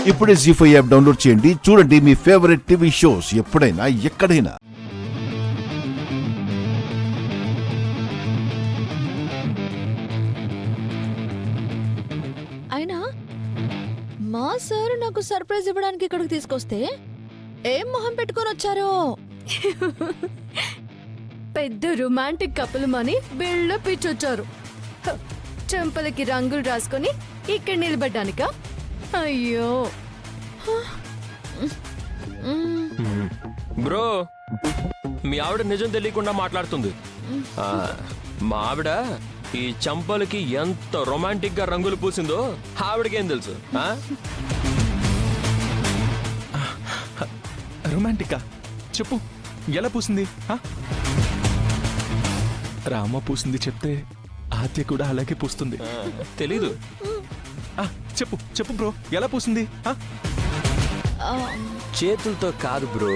ఇప్పుడే జీ5 app download చేయండి. చూడండి మీ ఫేవరెట్ టీవీ షోస్ ఎప్పుడైనా ఎక్కడైనా. అయినా మా సార్ నాకు సర్ప్రైజ్ ఇవ్వడానికి ఇక్కడికి తీసుకొస్తే ఏం మొహం పెట్టుకొని వచ్చారో. పెద్ద రొమాంటిక్ కపుల్ మని బిల్డప్ ఇచ్చొచ్చారు. చెంపలకి రంగులు రాసుకొని ఇక్కడ నిలబడ్డానిక. అయ్యో బ్రో, మీ ఆవిడ నిజం తెలియకుండా మాట్లాడుతుంది. మా ఆవిడ ఈ చంపలకి ఎంత రొమాంటిక్ గా రంగులు పూసిందో ఆవిడకేం తెలుసు? రొమాంటికా? చెప్పు, ఎలా పూసింది? రామ పూసింది చెప్తే ఆద్య కూడా అలాగే పూస్తుంది. తెలీదు. చెప్పు చెప్పు బ్రో, ఎలా పూసింది? చేతులతో కాదు బ్రో.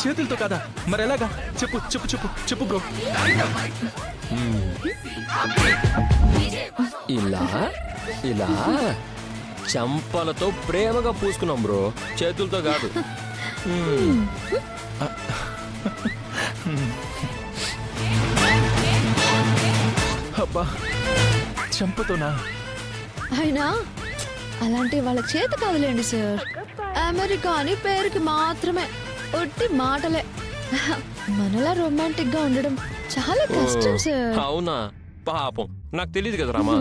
చేతులతో కాదా? మరి ఎలాగా? చెప్పు చెప్పు చెప్పు చెప్పు బ్రో. ఇలా ఇలా చంపలతో ప్రేమగా పూసుకున్నాం బ్రో, చేతులతో కాదు. అబ్బా, చంపతోనా? అయినా అలాంటి వాళ్ళ చేత కాదులేండి సార్. అమెరికా అని పేరుకి మాత్రమే, ఒట్టి మాటలే. మనలా రొమాంటిక్ గా ఉండడం చాలా కష్టం సార్. అవునా? పాపం, నాకు తెలియదు కదా రామా.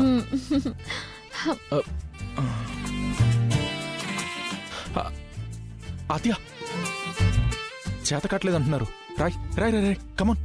ఆద్య, చేత కట్టలేదు అంటున్నారు. రాయ్ రాయ్ రాయ్ రాయ్, కమాన్.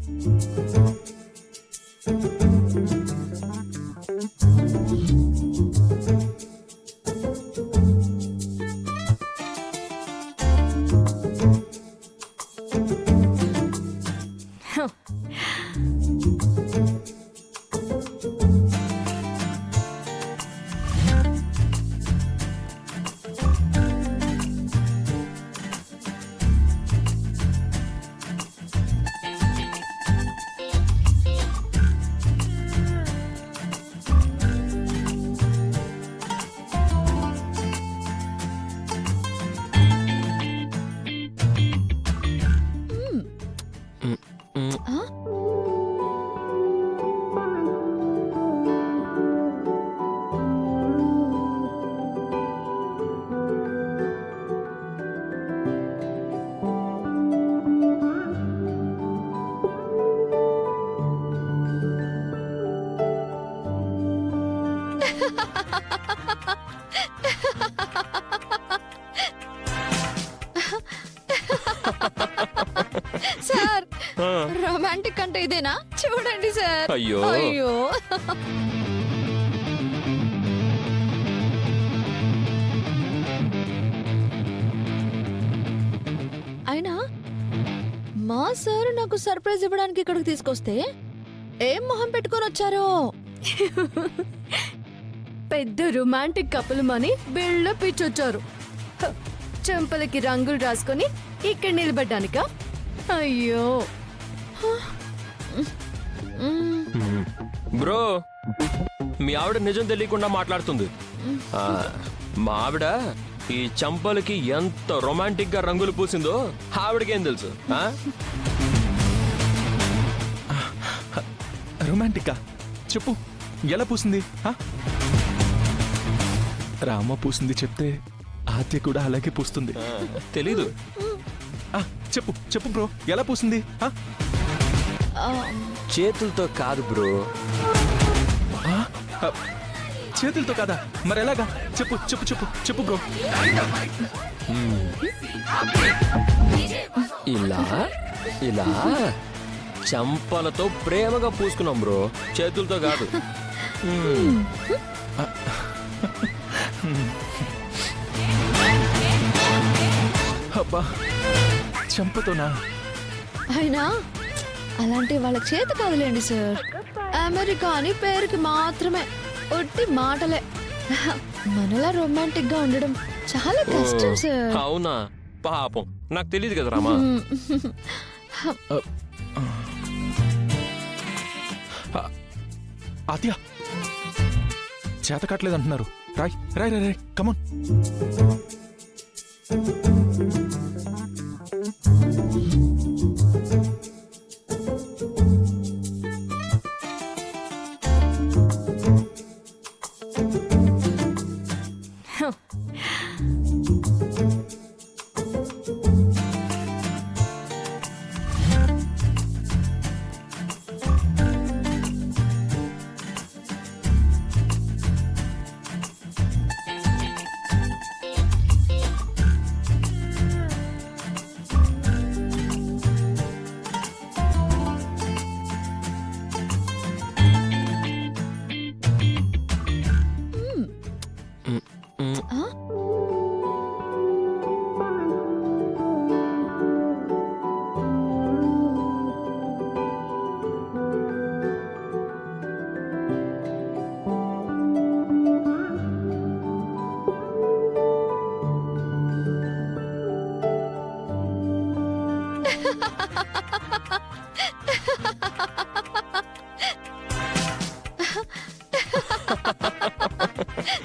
సార్, రొమాంటిక్ అంటే ఇదేనా? చూడండి సార్. అయ్యో అయ్యో. అయినా మా సార్ నాకు సర్ప్రైజ్ ఇవ్వడానికి ఇక్కడికి తీసుకొస్తే ఏం మొహం పెట్టుకొని వచ్చారో. పెద్ద రొమాంటిక్ కపుల్ మని బిల్డప్ ఇచ్చొచ్చారు. చెంపలకి రంగులు రాసుకొని ఇక్కడ నిలబడ్డానిక. అయ్యో బ్రో, మీ ఆవిడ నిజం తెలియకుండా మాట్లాడుతుంది. మా ఆవిడ ఈ చంపలకి ఎంత రొమాంటిక్ గా రంగులు పూసిందో ఆవిడకేం తెలుసు? రొమాంటికా? చెప్పు, ఎలా పూసింది? రామ పూసింది చెప్తే ఆద్య కూడా అలాగే పూస్తుంది. తెలీదు. చెప్పు చెప్పు బ్రో, ఎలా పూసింది? చేతులతో కాదు బ్రో. చేతులతో కాదా? మరి ఎలాగా? చెప్పు చెప్పు చెప్పు చెప్పు బ్రో. ఇలా ఇలా చంపలతో ప్రేమగా పూసుకున్నాం బ్రో, చేతులతో కాదు. అబ్బా, చంపతోనా? అయినా అలాంటి వాళ్ళ చేత కాదులేండి సార్. అమెరికా అని పేరుకి మాత్రమే, ఒట్టి మాటలే. మనలా రొమాంటిక్ గా ఉండడం చాలా కష్టం సార్. అవునా? పాపం, నాకు తెలియదు కదా రామా. ఆద్య, చేత కట్టలేదు అంటున్నారు. రాయ్ రాయ్ రాయ్ రాయ్ కమాన్. ఆ?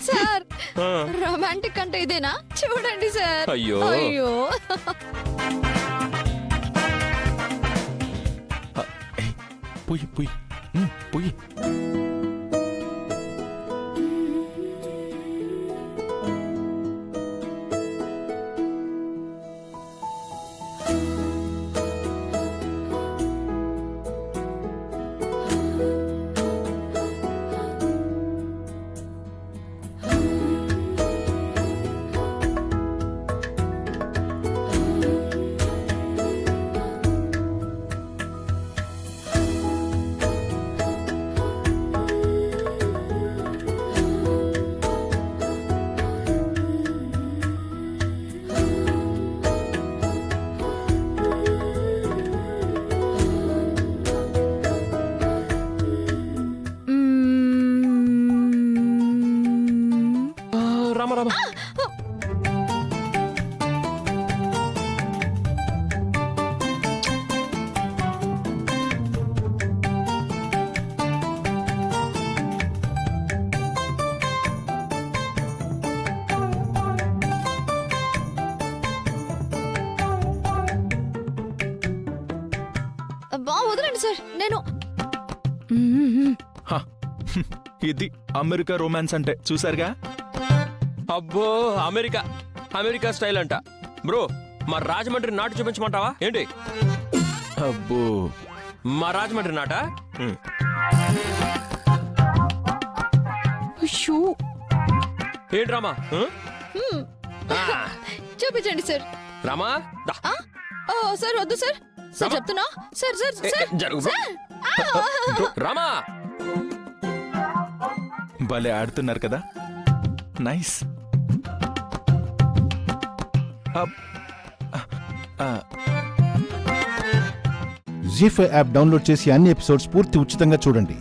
సార్ ఆ, రొమాంటిక్ అంటే ఇదేనా? చూడండి సార్. అయ్యో. అయ్యో పొయ్యి పొయ్యి పొయ్యి. ఆ, రామ రామ. అబ్బా వదలండి సార్. నేను హ, ఇది అమెరికా రొమాన్స్ అంటే చూసారుగా. అబ్బో అమెరికా అమెరికా స్టైల్ అంట. బ్రో మా రాజమండ్రి నాటు చూపించమంటావా ఏంటి? అబ్బో మా రాజమండ్రి నాట. అయ్యో. ఏంటి రామా? ఆ, చూపించండి సార్. రామా దా. ఆ? ఓ సార్ వద్దు సార్. సార్ రామా. చెప్తున్నా. సార్ సార్ ఏ, సార్ జరుగు బ్రో. సార్. రామా భలే ఆడుతున్నారు కదా. నైస్. జీ5 యాప్ డౌన్లోడ్ చేసి అన్ని ఎపిసోడ్స్ పూర్తి ఉచితంగా చూడండి.